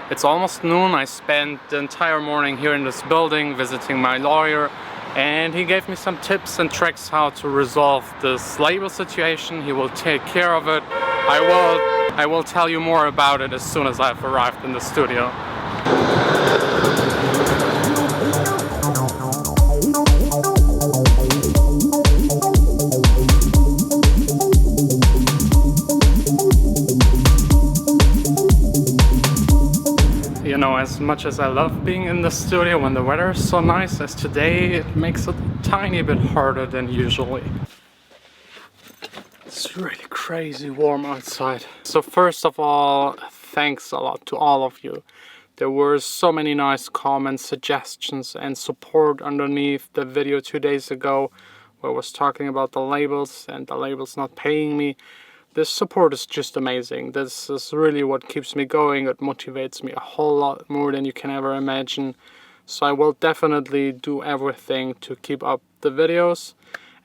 It's almost noon. I spent the entire morning here in this building visiting my lawyer, and he gave me some tips and tricks how to resolve this label situation. He will take care of it. I will tell you more about it as soon as I've arrived in the studio. You know, as much as I love being in the studio when the weather is so nice as today, it makes it a tiny bit harder than usually. It's really crazy warm outside. So first of all, thanks a lot to all of you. There were so many nice comments, suggestions and support underneath the video 2 days ago where I was talking about the labels and the labels not paying me. This support is just amazing. This is really what keeps me going. It motivates me a whole lot more than you can ever imagine. So I will definitely do everything to keep up the videos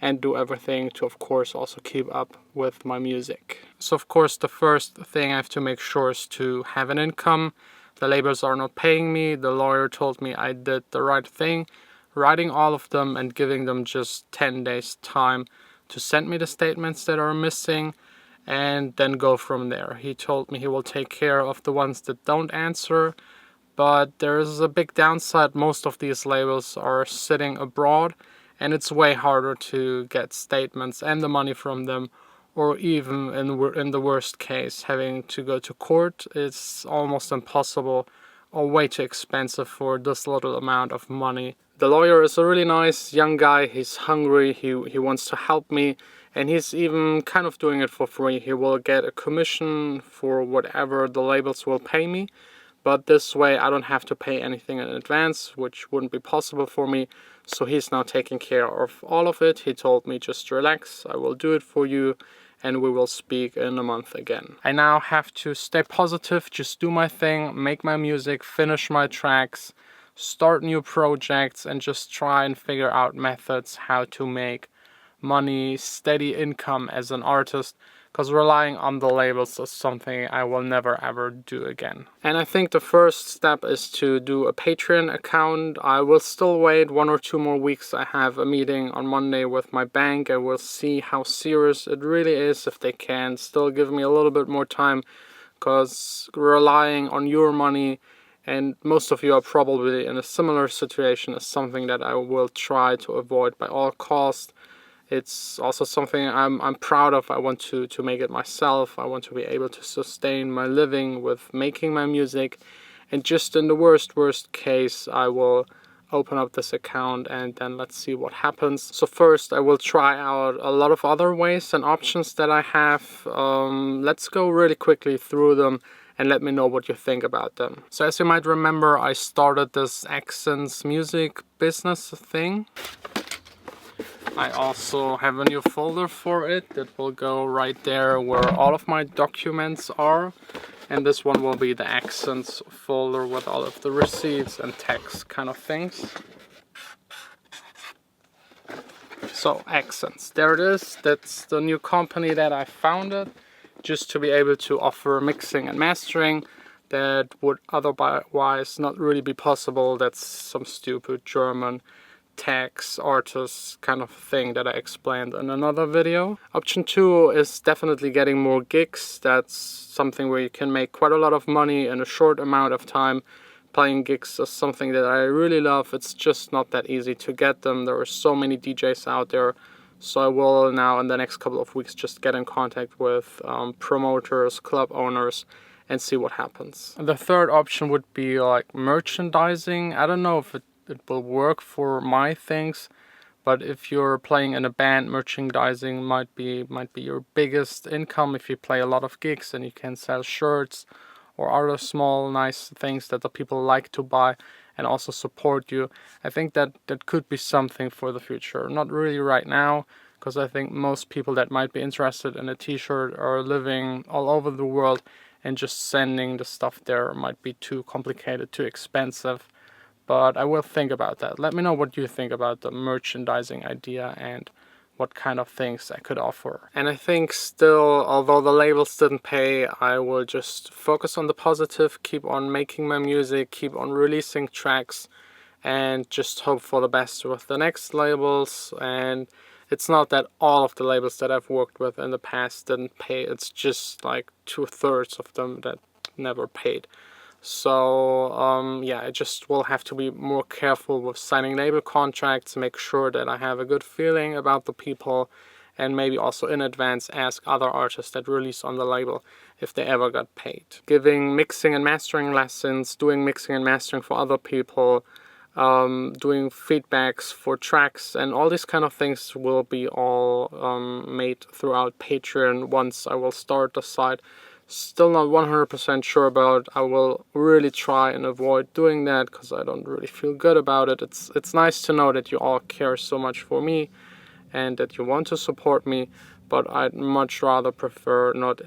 and do everything to, of course, also keep up with my music. So of course the first thing I have to make sure is to have an income. The labels are not paying me. The lawyer told me I did the right thing, writing all of them and giving them just 10 days time to send me the statements that are missing, and then go from there. He told me he will take care of the ones that don't answer, but there's a big downside. Most of these labels are sitting abroad and it's way harder to get statements and the money from them, or even in the worst case having to go to court. It's almost impossible or way too expensive for this little amount of money. The lawyer is a really nice young guy. He's hungry, he wants to help me, and he's even kind of doing it for free. He will get a commission for whatever the labels will pay me, but this way I don't have to pay anything in advance, which wouldn't be possible for me. So he's now taking care of all of it. He told me just relax, I will do it for you, and we will speak in a month again. I now have to stay positive, just do my thing, make my music, finish my tracks, start new projects, and just try and figure out methods how to make money, steady income as an artist, because relying on the labels is something I will never ever do again. And I think the first step is to do a Patreon account. I will still wait 1 or 2 more weeks. I have a meeting on Monday with my bank. I will see how serious it really is, if they can still give me a little bit more time, because relying on your money, and most of you are probably in a similar situation, is something that I will try to avoid by all costs. It's also something I'm proud of. I want to make it myself. I want to be able to sustain my living with making my music. And just in the worst case, I will open up this account and then let's see what happens. So first I will try out a lot of other ways and options that I have. Let's go really quickly through them and let me know what you think about them. So as you might remember, I started this Accents music business thing. I also have a new folder for it that will go right there where all of my documents are. And this one will be the Accents folder with all of the receipts and tax kind of things. So Accents, there it is. That's the new company that I founded, just to be able to offer mixing and mastering that would otherwise not really be possible. That's some stupid German tax artists kind of thing that I explained in another video. Option 2 is definitely getting more gigs. That's something where you can make quite a lot of money in a short amount of time. Playing gigs is something that I really love. It's just not that easy to get them. There are so many DJs out there. So I will now in the next couple of weeks just get in contact with promoters, club owners, and see what happens. And the third option would be like merchandising. I don't know if it will work for my things, but if you're playing in a band, merchandising might be your biggest income. If you play a lot of gigs and you can sell shirts or other small nice things that the people like to buy and also support you, I think that could be something for the future. Not really right now, because I think most people that might be interested in a t-shirt are living all over the world, and just sending the stuff there might be too complicated, too expensive. But I will think about that. Let me know what you think about the merchandising idea and what kind of things I could offer. And I think still, although the labels didn't pay, I will just focus on the positive, keep on making my music, keep on releasing tracks, and just hope for the best with the next labels. And it's not that all of the labels that I've worked with in the past didn't pay, it's just like 2/3 of them that never paid. So yeah, I just will have to be more careful with signing label contracts, make sure that I have a good feeling about the people, and maybe also in advance ask other artists that release on the label if they ever got paid. Giving mixing and mastering lessons, doing mixing and mastering for other people, doing feedbacks for tracks, and all these kind of things will be all made throughout Patreon once I will start the site. Still not 100% sure about. I will really try and avoid doing that because I don't really feel good about it. It's nice to know that you all care so much for me and that you want to support me, but I'd much rather prefer not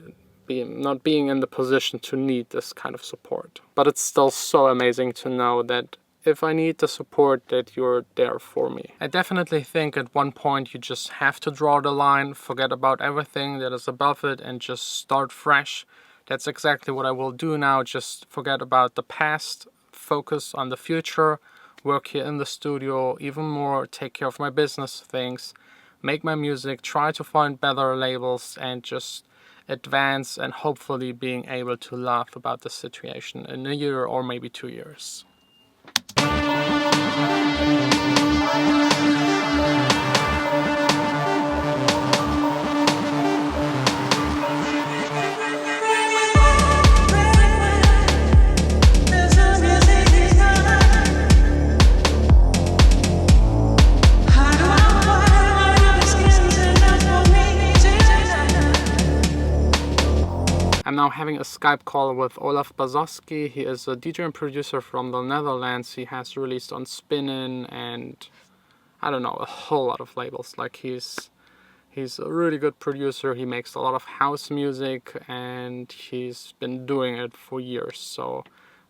being in the position to need this kind of support. But it's still so amazing to know that if I need the support, that you're there for me. I definitely think at one point you just have to draw the line, forget about everything that is above it, and just start fresh. That's exactly what I will do now. Just forget about the past, focus on the future, work here in the studio even more, take care of my business things, make my music, try to find better labels, and just advance and hopefully being able to laugh about the situation in a year or maybe 2 years. I'm now having a Skype call with Olaf Bazowski. He is a DJ and producer from the Netherlands. He has released on Spinnin' and I don't know, a whole lot of labels. Like he's a really good producer. He makes a lot of house music and he's been doing it for years. So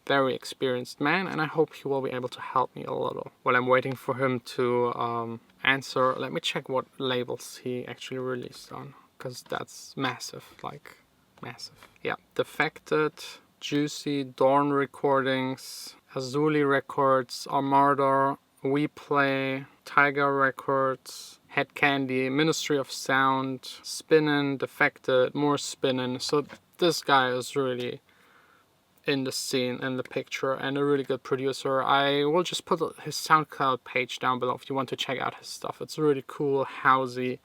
very experienced man, and I hope he will be able to help me a little. While I'm waiting for him to answer, let me check what labels he actually released on, because that's massive, like massive. Yeah, Defected, Juicy, Dawn Recordings, Azuli Records, Armada, We Play, Tiger Records, Head Candy, Ministry of Sound, Spinnin', Defected, more Spinnin'. So this guy is really in the scene, in the picture, and a really good producer. I will just put his SoundCloud page down below if you want to check out his stuff. It's really cool, housey.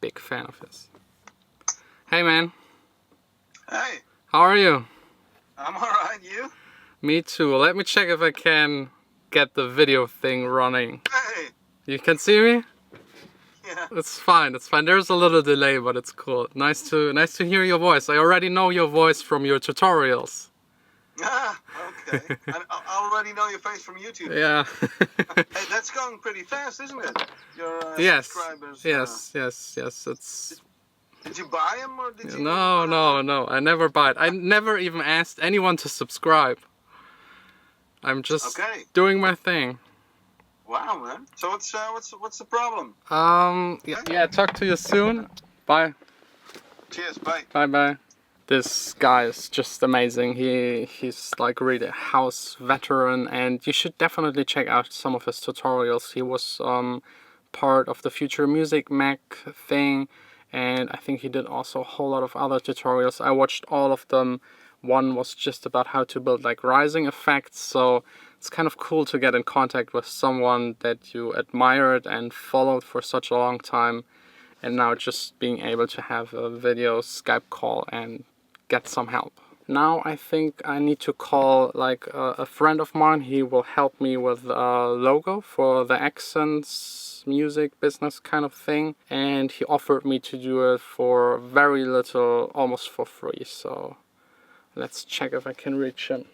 Big fan of his. Hey man. Hey. How are you? I'm alright, you? Me too. Let me check if I can get the video thing running. Hey. You can see me? Yeah. It's fine, it's fine. There's a little delay, but it's cool. Nice to hear your voice. I already know your voice from your tutorials. Ah, okay. I already know your face from YouTube. Yeah. Hey, that's going pretty fast, isn't it? Your yes. subscribers. Yes. It's. Did you buy them or did you? No. I never buy it. I never even asked anyone to subscribe. I'm just doing my thing. Wow, man. So what's the problem? Yeah. Talk to you soon. Bye. Cheers. Bye. Bye. This guy is just amazing. He's like really a house veteran, and you should definitely check out some of his tutorials. He was part of the Future Music Mac thing, and I think he did also a whole lot of other tutorials. I watched all of them. One was just about how to build like rising effects, so it's kind of cool to get in contact with someone that you admired and followed for such a long time, and now just being able to have a video Skype call and get some help. Now I think I need to call like a friend of mine. He will help me with a logo for the Accents music business kind of thing, and he offered me to do it for very little, almost for free. So let's check if I can reach him.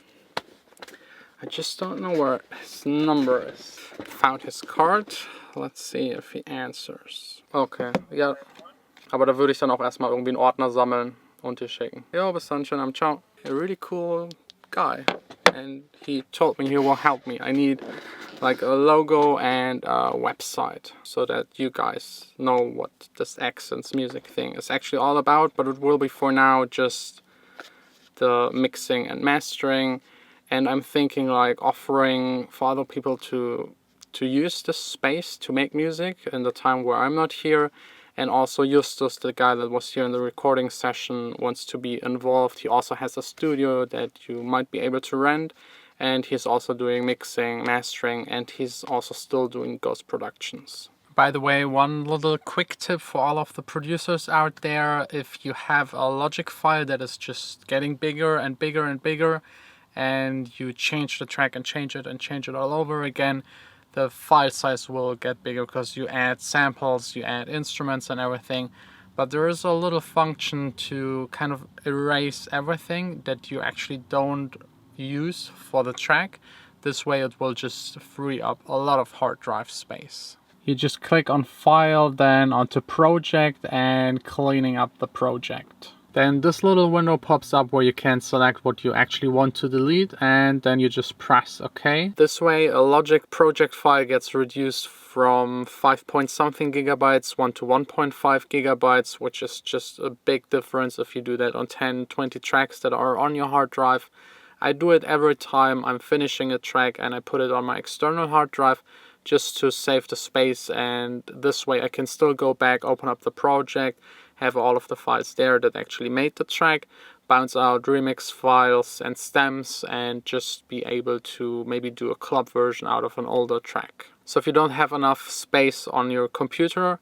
I just don't know where his number is. Found his card. Let's see if he answers. Okay, ja. Aber da würde ich dann auch erstmal irgendwie einen Ordner sammeln und dir schicken. Jo, bis dann, schönen Abend, ciao. A really cool guy. And he told me he will help me. I need like a logo and a website, so that you guys know what this Accents music thing is actually all about. But it will be for now just the mixing and mastering, and I'm thinking like offering for other people to use this space to make music in the time where I'm not here. And also Justus, the guy that was here in the recording session, wants to be involved. He also has a studio that you might be able to rent, and he's also doing mixing, mastering, and he's also still doing ghost productions. By the way, one little quick tip for all of the producers out there: if you have a Logic file that is just getting bigger and bigger and bigger, and you change the track and change it all over again, the file size will get bigger because you add samples, you add instruments and everything. But there is a little function to kind of erase everything that you actually don't use for the track. This way it will just free up a lot of hard drive space. You just click on File, then onto Project, and cleaning up the project. Then this little window pops up where you can select what you actually want to delete, and then you just press OK. This way a Logic project file gets reduced from 5 point something gigabytes to 1.5 gigabytes, which is just a big difference if you do that on 10, 20 tracks that are on your hard drive. I do it every time I'm finishing a track and I put it on my external hard drive just to save the space, and this way I can still go back, open up the project, have all of the files there that actually made the track, bounce out remix files and stems, and just be able to maybe do a club version out of an older track. So if you don't have enough space on your computer,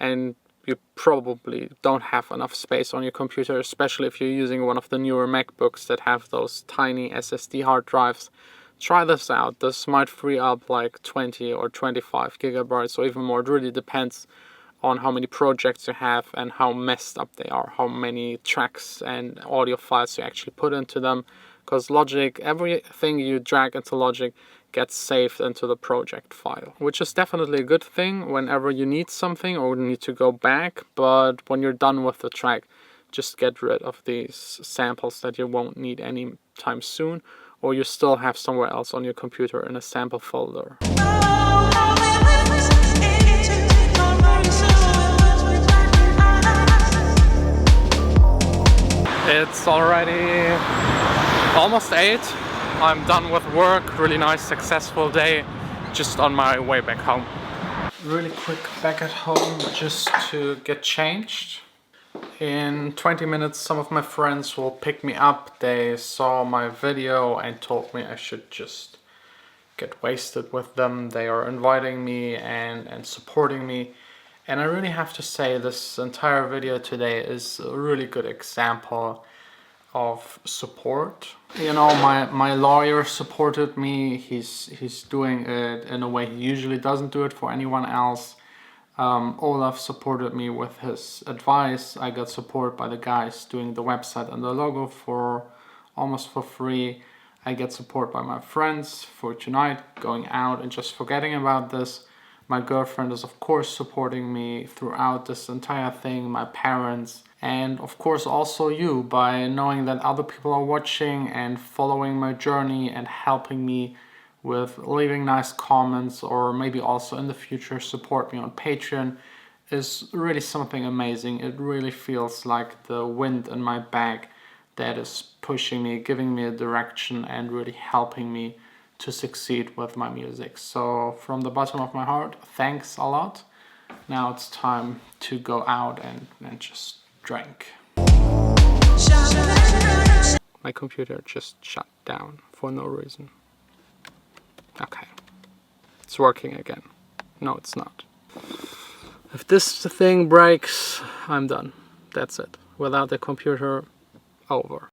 and you probably don't have enough space on your computer, especially if you're using one of the newer MacBooks that have those tiny SSD hard drives, try this out. This might free up like 20 or 25 gigabytes or even more. It really depends on how many projects you have and how messed up they are, how many tracks and audio files you actually put into them. Because Logic, everything you drag into Logic gets saved into the project file, which is definitely a good thing whenever you need something or need to go back. But when you're done with the track, just get rid of these samples that you won't need anytime soon, or you still have somewhere else on your computer in a sample folder. It's already almost 8. I'm done with work. Really nice, successful day. Just on my way back home. Really quick back at home just to get changed. In 20 minutes some of my friends will pick me up. They saw my video and told me I should just get wasted with them. They are inviting me and supporting me. And I really have to say this entire video today is a really good example of support. You know, my lawyer supported me. He's doing it in a way he usually doesn't do it for anyone else. Olaf supported me with his advice. I got support by the guys doing the website and the logo for almost for free. I get support by my friends for tonight, going out and just forgetting about this. My girlfriend is of course supporting me throughout this entire thing, my parents, and of course also you, by knowing that other people are watching and following my journey and helping me with leaving nice comments, or maybe also in the future support me on Patreon, is really something amazing. It really feels like the wind in my back that is pushing me, giving me a direction and really helping me to succeed with my music. So from the bottom of my heart, thanks a lot. Now it's time to go out and just drink. My computer just shut down for no reason. Okay, it's working again. No, it's not. If this thing breaks, I'm done. That's it. Without the computer, over.